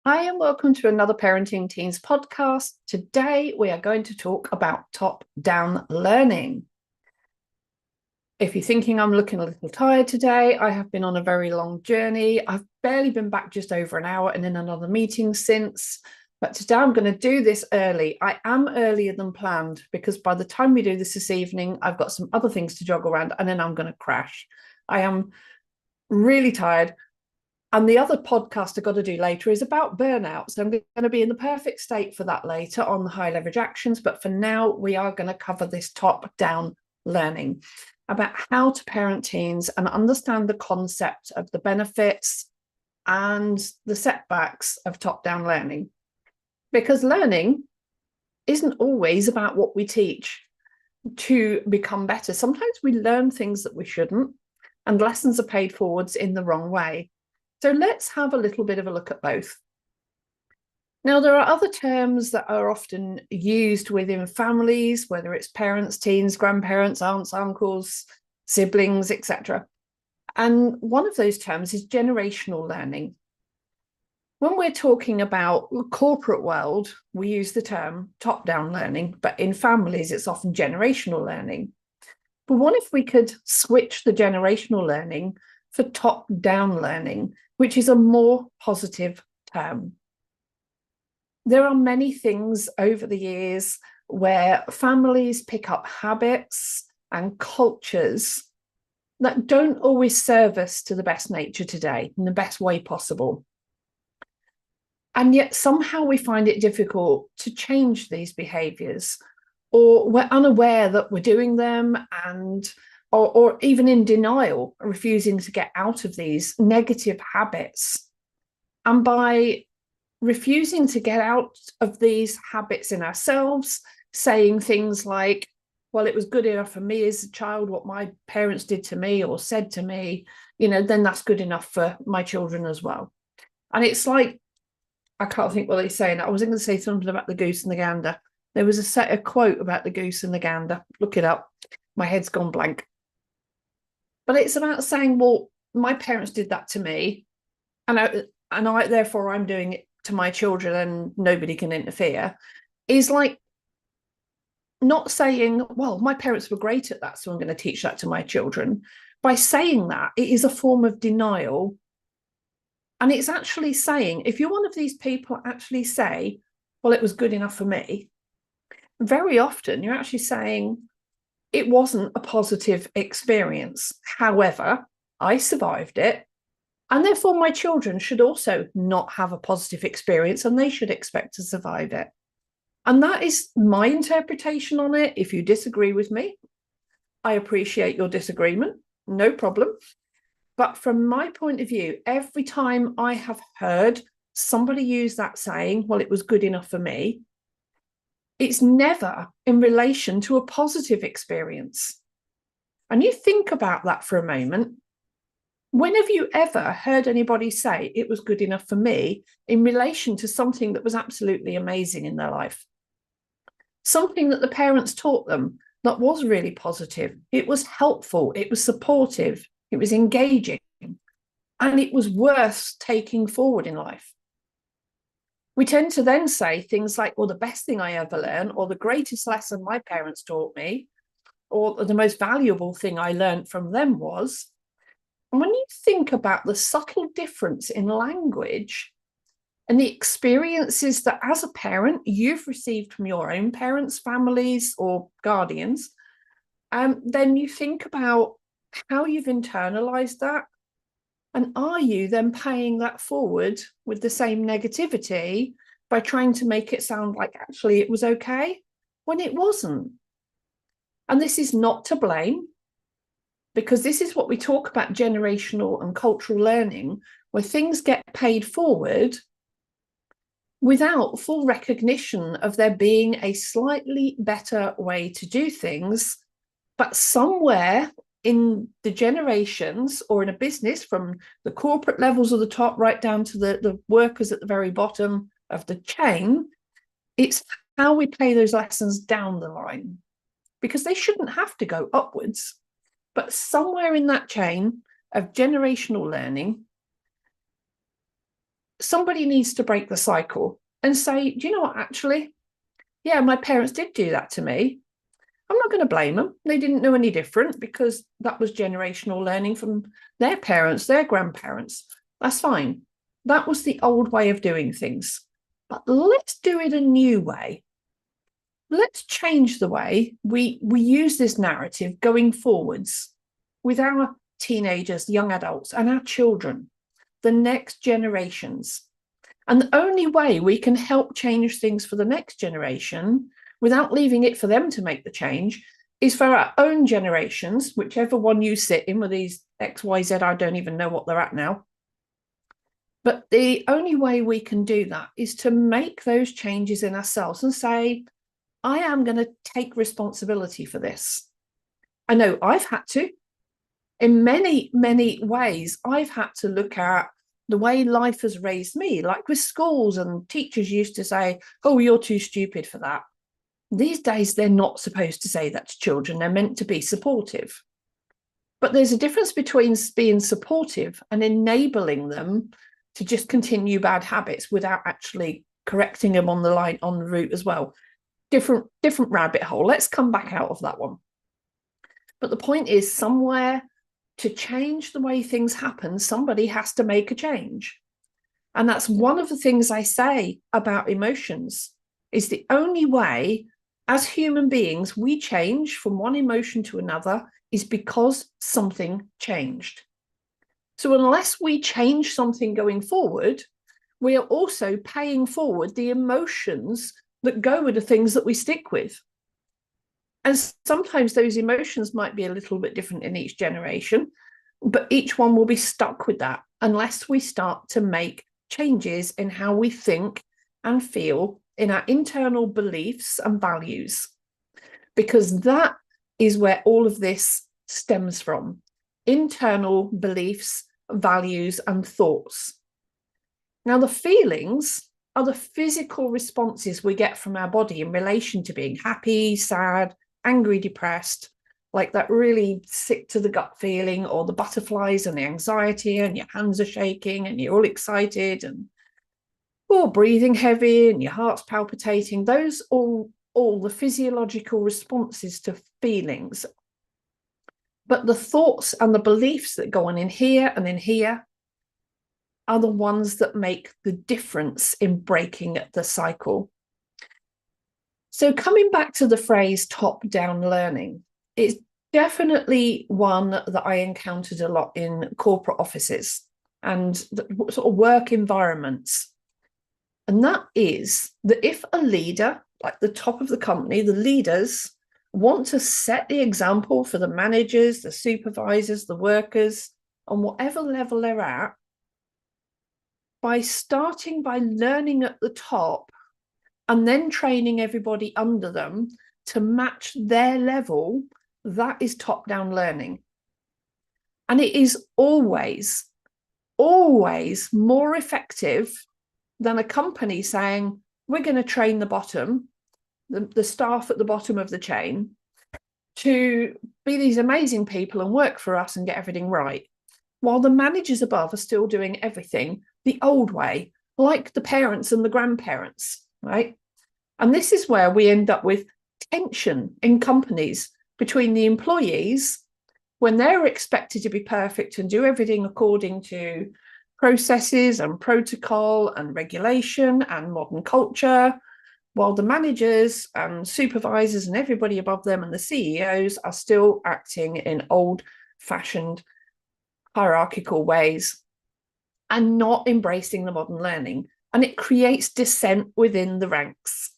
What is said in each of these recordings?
Hi, and welcome to another Parenting Teens podcast. Today, we are going to talk about top-down learning. If you're thinking I'm looking a little tired today, I have been on a very long journey. I've barely been back just over an hour and in another meeting since. But today I'm going to do this early. I am earlier than planned because by the time we do this evening, I've got some other things to juggle around and then I'm going to crash. I am really tired. And the other podcast I've got to do later is about burnout. So I'm going to be in the perfect state for that later on the high leverage actions. But for now, we are going to cover this top down learning about how to parent teens and understand the concept of the benefits and the setbacks of top down learning. Because learning isn't always about what we teach to become better. Sometimes we learn things that we shouldn't, and lessons are paid forwards in the wrong way. So let's have a little bit of a look at both. Now, there are other terms that are often used within families, whether it's parents, teens, grandparents, aunts, uncles, siblings, etc. And one of those terms is generational learning. When we're talking about the corporate world, we use the term top-down learning, but in families, it's often generational learning. But what if we could switch the generational learning for top-down learning, which is a more positive term? There are many things over the years where families pick up habits and cultures that don't always serve us to the best nature today, in the best way possible. And yet somehow we find it difficult to change these behaviours, or we're unaware that we're doing them or even in denial, refusing to get out of these negative habits. And by refusing to get out of these habits in ourselves, saying things like, well, it was good enough for me as a child, what my parents did to me or said to me, then that's good enough for my children as well. And it's like, I can't think what they're saying. I was going to say something about the goose and the gander. There was a quote about the goose and the gander. Look it up. My head's gone blank. But it's about saying, well, my parents did that to me, and I therefore I'm doing it to my children and nobody can interfere, is like not saying, well, my parents were great at that, so I'm going to teach that to my children. By saying that, it is a form of denial. And it's actually saying, if you're one of these people actually say, well, it was good enough for me, very often you're actually saying, it wasn't a positive experience. However, I survived it. And therefore, my children should also not have a positive experience and they should expect to survive it. And that is my interpretation on it. If you disagree with me, I appreciate your disagreement. No problem. But from my point of view, every time I have heard somebody use that saying, well, it was good enough for me, it's never in relation to a positive experience. And you think about that for a moment. When have you ever heard anybody say it was good enough for me in relation to something that was absolutely amazing in their life? Something that the parents taught them that was really positive. It was helpful. It was supportive. It was engaging. And it was worth taking forward in life. We tend to then say things like, well, the best thing I ever learned, or the greatest lesson my parents taught me, or the most valuable thing I learned from them was. And when you think about the subtle difference in language and the experiences that as a parent you've received from your own parents, families, or guardians, then you think about how you've internalized that. And are you then paying that forward with the same negativity by trying to make it sound like actually it was okay when it wasn't? And this is not to blame, because this is what we talk about generational and cultural learning, where things get paid forward without full recognition of there being a slightly better way to do things. But somewhere in the generations or in a business, from the corporate levels of the top right down to the workers at the very bottom of the chain, it's how we play those lessons down the line, because they shouldn't have to go upwards. But somewhere in that chain of generational learning, somebody needs to break the cycle and say, do you know what, actually, yeah, my parents did do that to me. I'm not going to blame them. They didn't know any different because that was generational learning from their parents, their grandparents. That's fine. That was the old way of doing things. But let's do it a new way. Let's change the way we use this narrative going forwards with our teenagers, young adults, and our children, the next generations. And the only way we can help change things for the next generation without leaving it for them to make the change is for our own generations, whichever one you sit in with these X, Y, Z, I don't even know what they're at now. But the only way we can do that is to make those changes in ourselves and say, I am going to take responsibility for this. I know I've had to. In many, many ways, I've had to look at the way life has raised me, like with schools, and teachers used to say, oh, you're too stupid for that. These days, they're not supposed to say that to children. They're meant to be supportive. But there's a difference between being supportive and enabling them to just continue bad habits without actually correcting them on the line, on the route as well. Different rabbit hole. Let's come back out of that one. But the point is, somewhere to change the way things happen, somebody has to make a change. And that's one of the things I say about emotions, is the only way as human beings we change from one emotion to another is because something changed. So unless we change something going forward, we are also paying forward the emotions that go with the things that we stick with. And sometimes those emotions might be a little bit different in each generation, but each one will be stuck with that unless we start to make changes in how we think and feel in our internal beliefs and values, because that is where all of this stems from. Internal beliefs, values, and thoughts. Now, the feelings are the physical responses we get from our body in relation to being happy, sad, angry, depressed, like that really sick to the gut feeling, or the butterflies and the anxiety, and your hands are shaking and you're all excited and breathing heavy and your heart's palpitating. Those all the physiological responses to feelings. But the thoughts and the beliefs that go on in here and in here are the ones that make the difference in breaking the cycle. So coming back to the phrase top-down learning, it's definitely one that I encountered a lot in corporate offices and sort of work environments. And that is that if a leader, like the top of the company, the leaders want to set the example for the managers, the supervisors, the workers, on whatever level they're at, by starting by learning at the top and then training everybody under them to match their level, that is top-down learning. And it is always, always more effective than a company saying, we're going to train the bottom, the staff at the bottom of the chain, to be these amazing people and work for us and get everything right, while the managers above are still doing everything the old way, like the parents and the grandparents, right? And this is where we end up with tension in companies between the employees when they're expected to be perfect and do everything according to processes and protocol and regulation and modern culture, while the managers and supervisors and everybody above them and the CEOs are still acting in old-fashioned hierarchical ways and not embracing the modern learning. And it creates dissent within the ranks.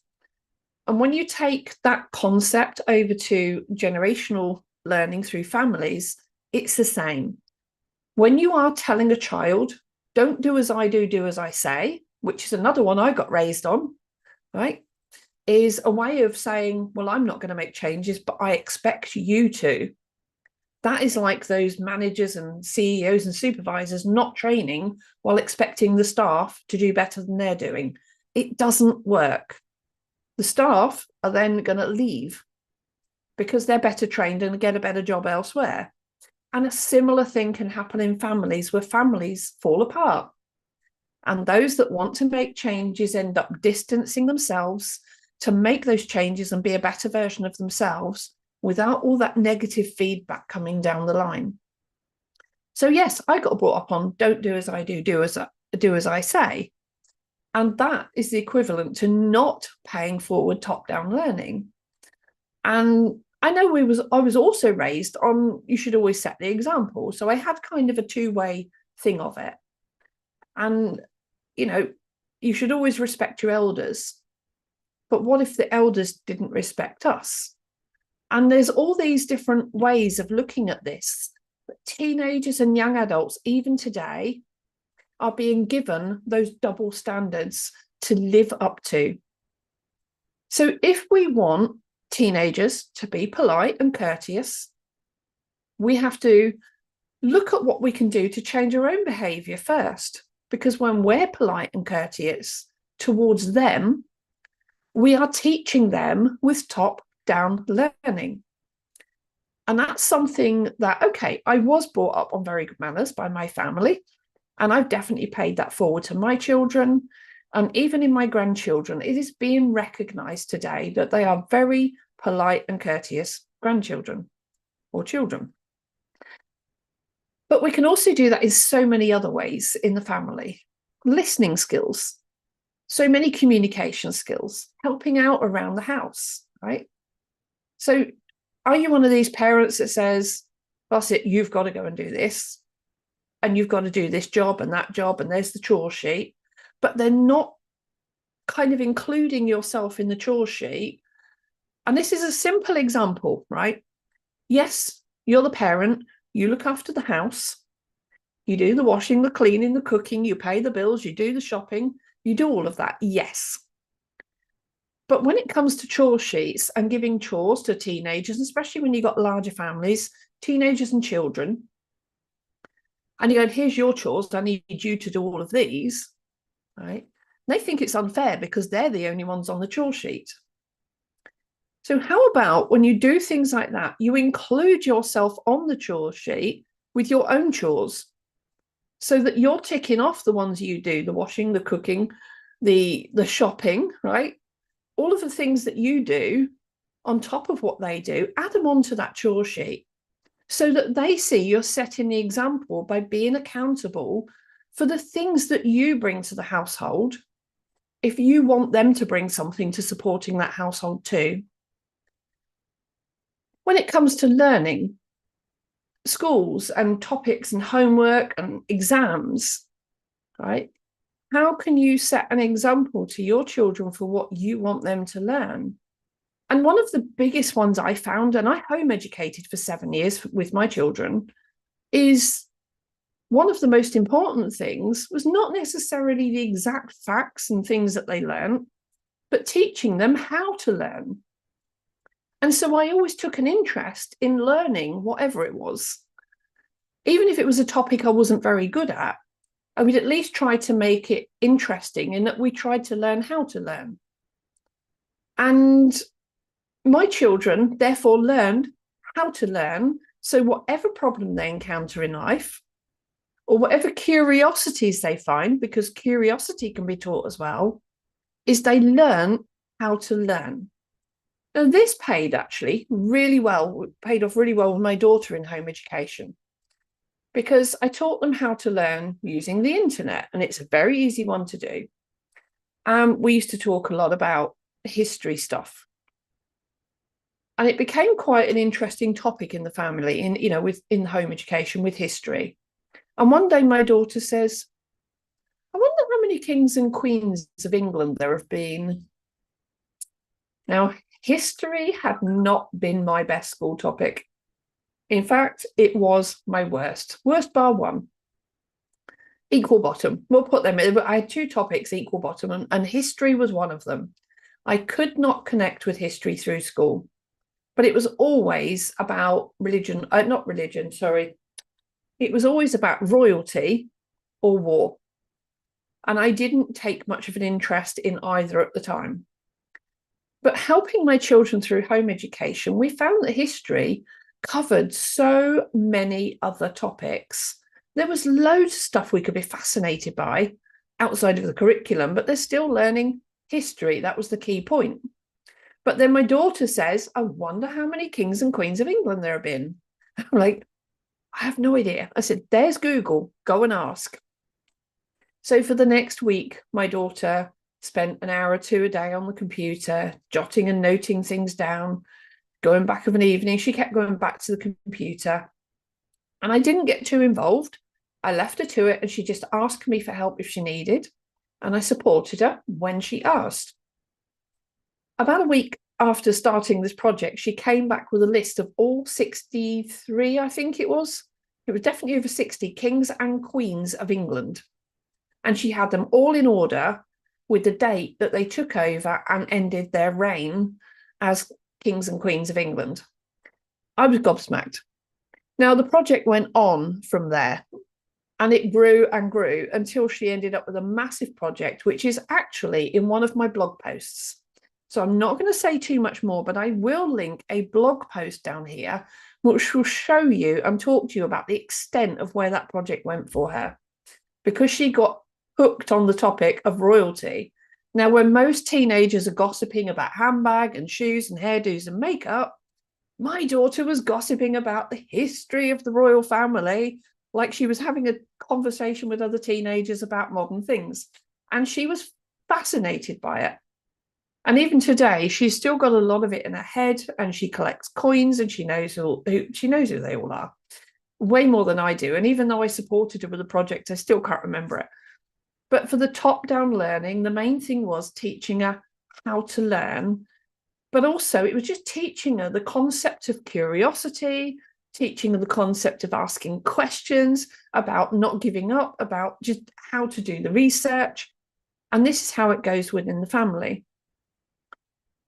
And when you take that concept over to generational learning through families, it's the same. When you are telling a child, don't do as I do, do as I say, which is another one I got raised on, right, is a way of saying, well, I'm not going to make changes, but I expect you to. That is like those managers and CEOs and supervisors not training while expecting the staff to do better than they're doing. It doesn't work. The staff are then going to leave because they're better trained and get a better job elsewhere. And a similar thing can happen in families where families fall apart. And those that want to make changes end up distancing themselves to make those changes and be a better version of themselves without all that negative feedback coming down the line. So yes, I got brought up on don't do as I do as I say. And that is the equivalent to not paying forward top-down learning. And I know I was also raised on you should always set the example. So I had kind of a two-way thing of it. And, you should always respect your elders. But what if the elders didn't respect us? And there's all these different ways of looking at this. But teenagers and young adults, even today, are being given those double standards to live up to. So if we want teenagers to be polite and courteous, we have to look at what we can do to change our own behaviour first. Because when we're polite and courteous towards them, we are teaching them with top-down learning. And that's something that, okay, I was brought up on very good manners by my family, and I've definitely paid that forward to my children. And even in my grandchildren, it is being recognised today that they are very polite and courteous grandchildren or children. But we can also do that in so many other ways in the family. Listening skills, so many communication skills, helping out around the house, right? So are you one of these parents that says, that's it, you've got to go and do this, and you've got to do this job, and there's the chore sheet, but they're not kind of including yourself in the chore sheet? And this is a simple example, right? Yes, you're the parent, you look after the house, you do the washing, the cleaning, the cooking, you pay the bills, you do the shopping, you do all of that, yes. But when it comes to chore sheets and giving chores to teenagers, especially when you've got larger families, teenagers and children, and you go, here's your chores, I need you to do all of these, right? They think it's unfair because they're the only ones on the chore sheet. So how about when you do things like that, you include yourself on the chore sheet with your own chores so that you're ticking off the ones you do, the washing, the cooking, the shopping, right? All of the things that you do on top of what they do, add them onto that chore sheet so that they see you're setting the example by being accountable for the things that you bring to the household if you want them to bring something to supporting that household too. When it comes to learning, schools and topics and homework and exams, right? How can you set an example to your children for what you want them to learn? And one of the biggest ones I found, and I home educated for 7 years with my children, is one of the most important things was not necessarily the exact facts and things that they learned, but teaching them how to learn. And so I always took an interest in learning whatever it was. Even if it was a topic I wasn't very good at, I would at least try to make it interesting in that we tried to learn how to learn. And my children therefore learned how to learn. So whatever problem they encounter in life, or whatever curiosities they find, because curiosity can be taught as well, is they learn how to learn. Now, this paid off really well with my daughter in home education, because I taught them how to learn using the internet, and it's a very easy one to do. We used to talk a lot about history stuff, and it became quite an interesting topic in the family, in home education with history. And one day my daughter says, I wonder how many kings and queens of England there have been. Now, history had not been my best school topic. In fact, it was my worst bar one. Equal bottom. We'll put them in. I had two topics, equal bottom, and history was one of them. I could not connect with history through school, but it was always about religion, not religion, sorry. It was always about royalty or war. And I didn't take much of an interest in either at the time. But helping my children through home education, we found that history covered so many other topics. There was loads of stuff we could be fascinated by outside of the curriculum, but they're still learning history. That was the key point. But then my daughter says, I wonder how many kings and queens of England there have been. I'm like, I have no idea. I said, there's Google, go and ask. So for the next week, my daughter spent an hour or two a day on the computer, jotting and noting things down, going back of an evening. She kept going back to the computer. And I didn't get too involved. I left her to it, and she just asked me for help if she needed. And I supported her when she asked. About a week after starting this project, she came back with a list of all 63, I think it was. It was definitely over 60 kings and queens of England. And she had them all in order with the date that they took over and ended their reign as kings and queens of England. I was gobsmacked. Now, the project went on from there, and it grew and grew until she ended up with a massive project, which is actually in one of my blog posts. So I'm not going to say too much more, but I will link a blog post down here, which will show you and talk to you about the extent of where that project went for her, because she got hooked on the topic of royalty. Now, when most teenagers are gossiping about handbag and shoes and hairdos and makeup, my daughter was gossiping about the history of the royal family, like she was having a conversation with other teenagers about modern things. And she was fascinated by it. And even today, she's still got a lot of it in her head, and she collects coins, and she knows who they all are, way more than I do. And even though I supported her with the project, I still can't remember it. But for the top-down learning, the main thing was teaching her how to learn. But also, it was just teaching her the concept of curiosity, teaching her the concept of asking questions, about not giving up, about just how to do the research. And this is how it goes within the family.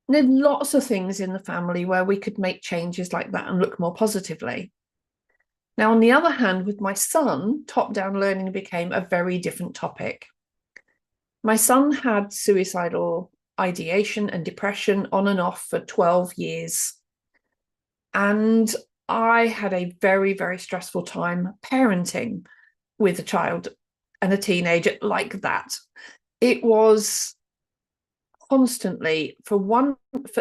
And there's lots of things in the family where we could make changes like that and look more positively. Now, on the other hand, with my son, top-down learning became a very different topic. My son had suicidal ideation and depression on and off for 12 years. And I had a very, very stressful time parenting with a child and a teenager like that. It was constantly,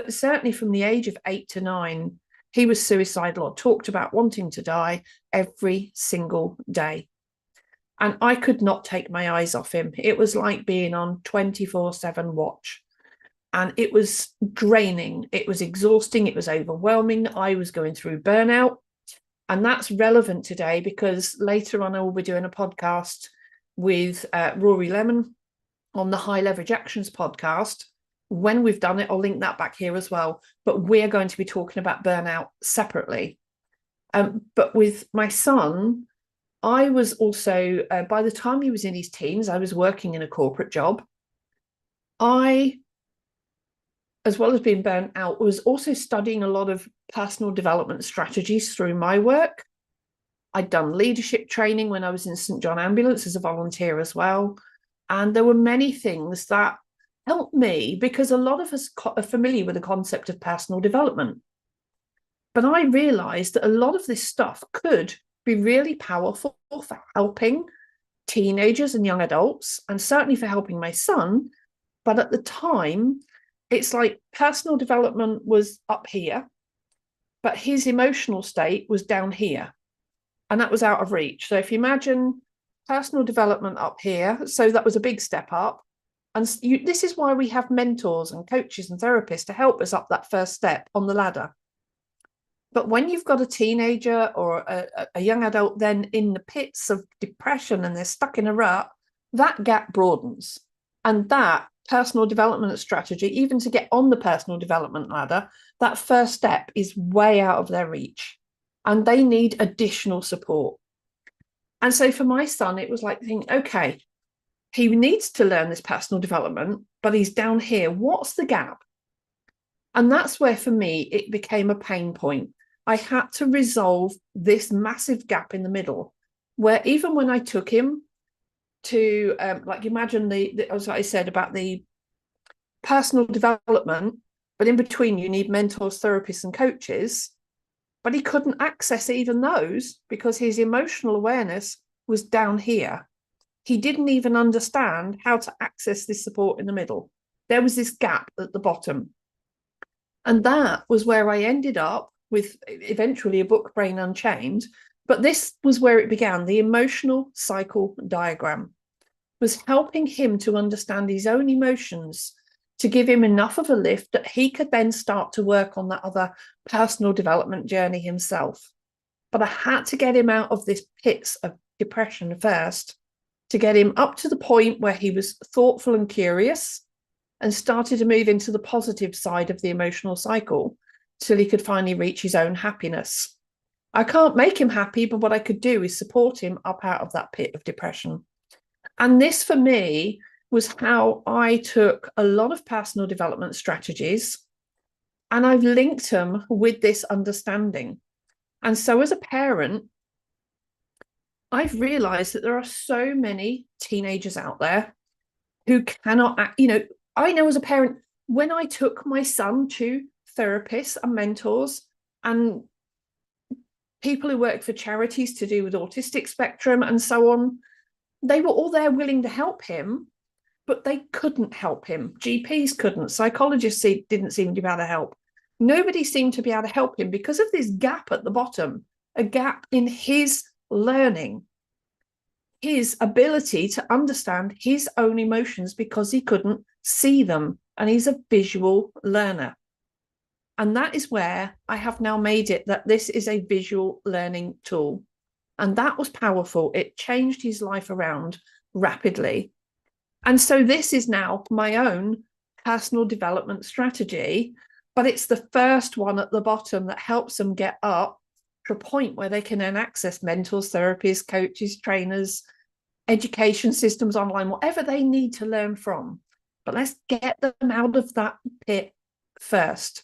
certainly from the age of 8 to 9, he was suicidal or talked about wanting to die every single day. And I could not take my eyes off him. It was like being on 24/7 watch. And it was draining. It was exhausting. It was overwhelming. I was going through burnout. And that's relevant today because later on I will be doing a podcast with Rory Lemon on the High Leverage Actions podcast. When we've done it, I'll link that back here as well. But we're going to be talking about burnout separately. But with my son, I was also, by the time he was in his teens, I was working in a corporate job. I, as well as being burnt out, was also studying a lot of personal development strategies through my work. I'd done leadership training when I was in St. John Ambulance as a volunteer as well. And there were many things that helped me because a lot of us are familiar with the concept of personal development. But I realized that a lot of this stuff could be really powerful for helping teenagers and young adults, and certainly for helping my son. But at the time, it's like personal development was up here, but his emotional state was down here, and that was out of reach. So if you imagine personal development up here, so that was a big step up. And this is why we have mentors and coaches and therapists to help us up that first step on the ladder. But when you've got a teenager or a young adult then in the pits of depression and they're stuck in a rut, that gap broadens. And that personal development strategy, even to get on the personal development ladder, that first step is way out of their reach. And they need additional support. And so for my son, it was like thinking, okay, he needs to learn this personal development, but he's down here. What's the gap? And that's where, for me, it became a pain point. I had to resolve this massive gap in the middle, where even when I took him to, like, imagine as I said about the personal development, but in between you need mentors, therapists, and coaches, but he couldn't access even those because his emotional awareness was down here. he didn't even understand how to access this support in the middle. There was this gap at the bottom. And that was where I ended up with eventually a book, Brain Unchained. But this was where it began. The emotional cycle diagram was helping him to understand his own emotions, to give him enough of a lift that he could then start to work on that other personal development journey himself. But I had to get him out of this pits of depression first, to get him up to the point where he was thoughtful and curious and started to move into the positive side of the emotional cycle till he could finally reach his own happiness. I can't make him happy, but what I could do is support him up out of that pit of depression. And this, for me, was how I took a lot of personal development strategies and I've linked them with this understanding. And so as a parent, I've realized that there are so many teenagers out there who cannot act. I know as a parent, when I took my son to therapists and mentors and people who work for charities to do with autistic spectrum and so on, they were all there willing to help him, but they couldn't help him. GPs couldn't. Psychologists didn't seem to be able to help. Nobody seemed to be able to help him because of this gap at the bottom, a gap in his learning, his ability to understand his own emotions because he couldn't see them. And he's a visual learner. And that is where I have now made it that this is a visual learning tool. And that was powerful. It changed his life around rapidly. And so this is now my own personal development strategy, but it's the first one at the bottom that helps them get up to a point where they can then access mentors, therapists, coaches, trainers, education systems online, whatever they need to learn from. But let's get them out of that pit first.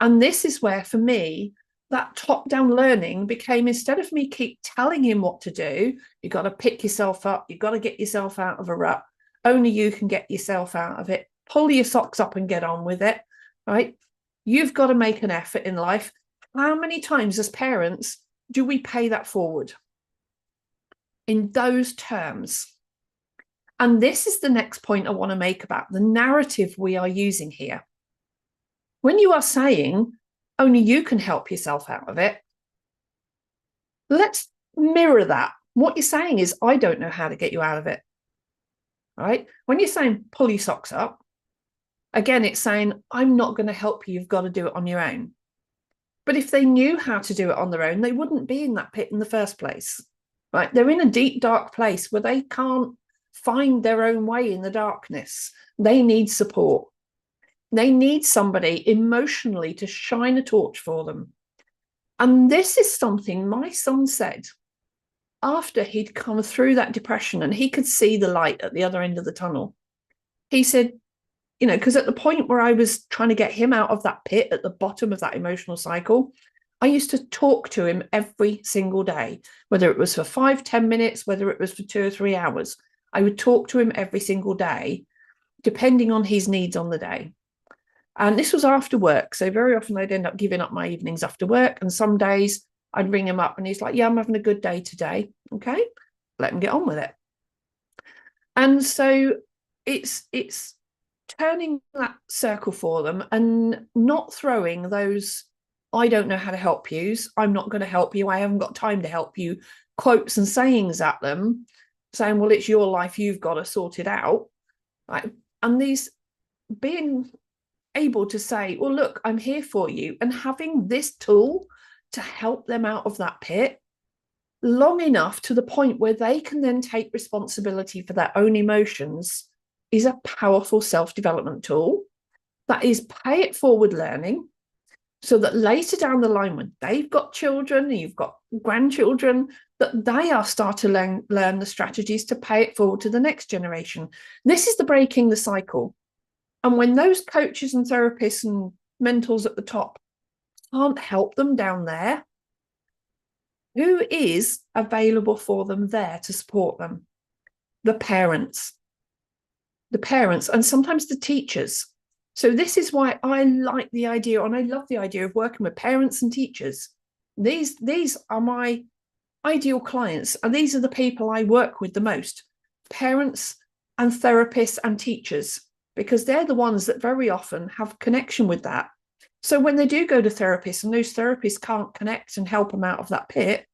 And this is where, for me, that top-down learning became, instead of me keep telling him what to do, you've got to pick yourself up, you've got to get yourself out of a rut. Only you can get yourself out of it. Pull your socks up and get on with it, right? You've got to make an effort in life. How many times as parents do we pay that forward in those terms? And this is the next point I want to make about the narrative we are using here. When you are saying only you can help yourself out of it, let's mirror that. What you're saying is, I don't know how to get you out of it. Right? When you're saying pull your socks up, again, it's saying, I'm not going to help you. You've got to do it on your own. But if they knew how to do it on their own, they wouldn't be in that pit in the first place. Right? They're in a deep, dark place where they can't find their own way in the darkness. They need support. They need somebody emotionally to shine a torch for them. And this is something my son said after he'd come through that depression and he could see the light at the other end of the tunnel. He said, because at the point where I was trying to get him out of that pit at the bottom of that emotional cycle, I used to talk to him every single day, whether it was for 5-10 minutes, whether it was for 2 or 3 hours. I would talk to him every single day, depending on his needs on the day. And this was after work. So very often I'd end up giving up my evenings after work. And some days I'd ring him up and he's like, yeah, I'm having a good day today. Okay, let him get on with it. And so it's turning that circle for them and not throwing those, I don't know how to help you, I'm not going to help you, I haven't got time to help you, quotes and sayings at them, saying, well, it's your life, you've got to sort it out. Right? And these being able to say, well, look, I'm here for you, and having this tool to help them out of that pit long enough to the point where they can then take responsibility for their own emotions is a powerful self-development tool that is pay it forward learning, so that later down the line, when they've got children and you've got grandchildren, that they are start to learn the strategies to pay it forward to the next generation. This is the breaking the cycle. And when those coaches and therapists and mentors at the top can't help them down there, who is available for them there to support them? The parents, and sometimes the teachers. So this is why I like the idea, and I love the idea of working with parents and teachers. These are my ideal clients, and these are the people I work with the most. parents and therapists and teachers, because they're the ones that very often have connection with that. So when they do go to therapists and those therapists can't connect and help them out of that pit,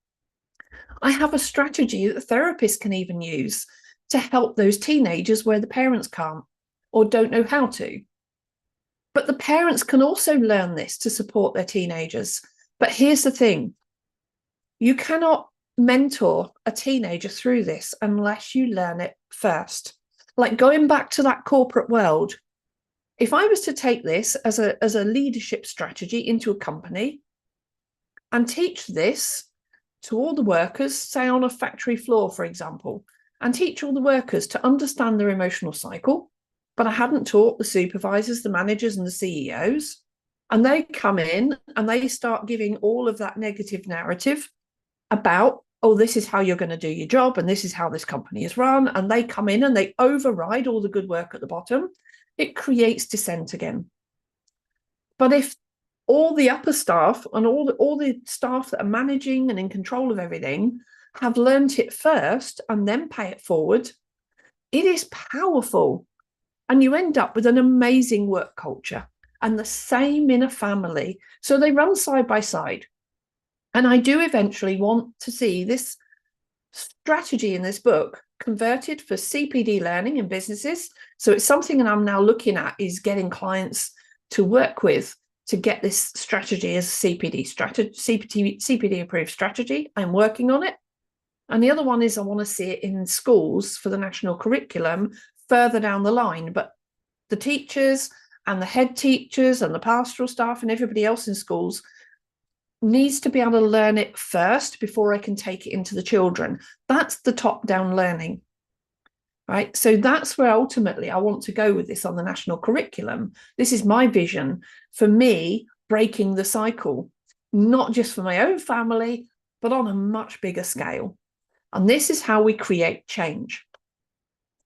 I have a strategy that the therapist can even use to help those teenagers where the parents can't or don't know how to. But the parents can also learn this to support their teenagers. But here's the thing. You cannot mentor a teenager through this unless you learn it first. Like going back to that corporate world, if I was to take this as a leadership strategy into a company and teach this to all the workers, say on a factory floor, for example, and teach all the workers to understand their emotional cycle, but I hadn't taught the supervisors, the managers, and the CEOs, and they come in and they start giving all of that negative narrative about, oh, this is how you're going to do your job, and this is how this company is run, and they come in and they override all the good work at the bottom, it creates dissent again. But if all the upper staff and all the staff that are managing and in control of everything have learnt it first and then pay it forward, it is powerful. And you end up with an amazing work culture, and the same in a family. So they run side by side. And I do eventually want to see this strategy in this book converted for CPD learning in businesses. So it's something that I'm now looking at, is getting clients to work with to get this strategy as a CPD approved strategy. I'm working on it. And the other one is I want to see it in schools for the national curriculum further down the line. But the teachers and the head teachers and the pastoral staff and everybody else in schools needs to be able to learn it first before I can take it into the children. That's the top-down learning, right? So that's where ultimately I want to go with this on the national curriculum. This is my vision for me, breaking the cycle, not just for my own family, but on a much bigger scale. And this is how we create change.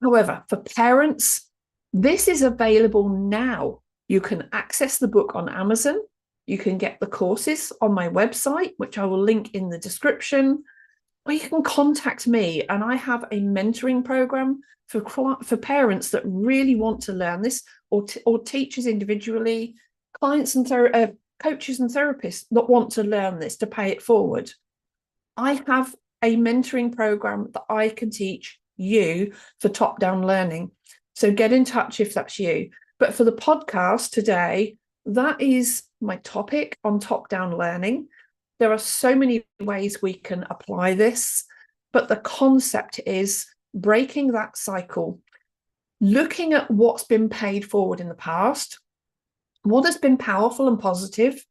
However, for parents, this is available now. You can access the book on Amazon. You can get the courses on my website, which I will link in the description, or you can contact me. And I have a mentoring program for parents that really want to learn this, or teachers individually, clients and coaches and therapists that want to learn this to pay it forward. I have a mentoring program that I can teach you for top-down learning. So get in touch if that's you. But for the podcast today, that is my topic on top-down learning. There are so many ways we can apply this, but the concept is breaking that cycle, looking at what's been paid forward in the past, what has been powerful and positive,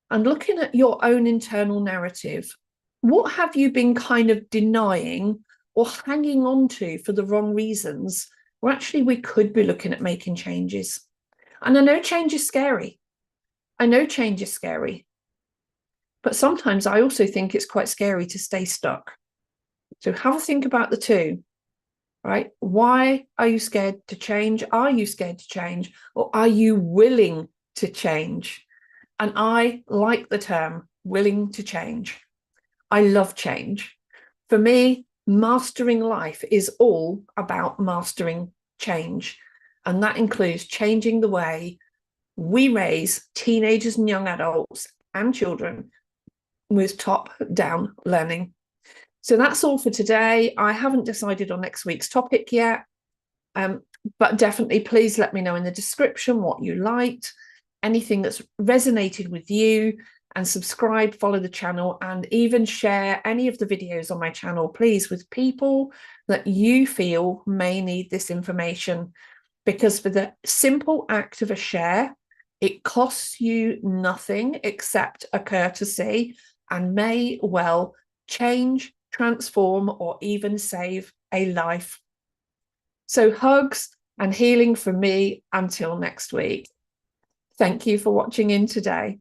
and looking at your own internal narrative. What have you been kind of denying or hanging on to for the wrong reasons, where actually we could be looking at making changes? And I know change is scary. But sometimes I also think it's quite scary to stay stuck. So have a think about the two, right? Why are you scared to change? Are you scared to change? Or are you willing to change? And I like the term willing to change. I love change. For me, mastering life is all about mastering change. And that includes changing the way we raise teenagers and young adults and children with top-down learning. So that's all for today. I haven't decided on next week's topic yet, but definitely please let me know in the description what you liked, anything that's resonated with you, and subscribe, follow the channel, and even share any of the videos on my channel, please, with people that you feel may need this information. Because for the simple act of a share, it costs you nothing except a courtesy and may well change, transform, or even save a life. So hugs and healing from me until next week. Thank you for watching in today.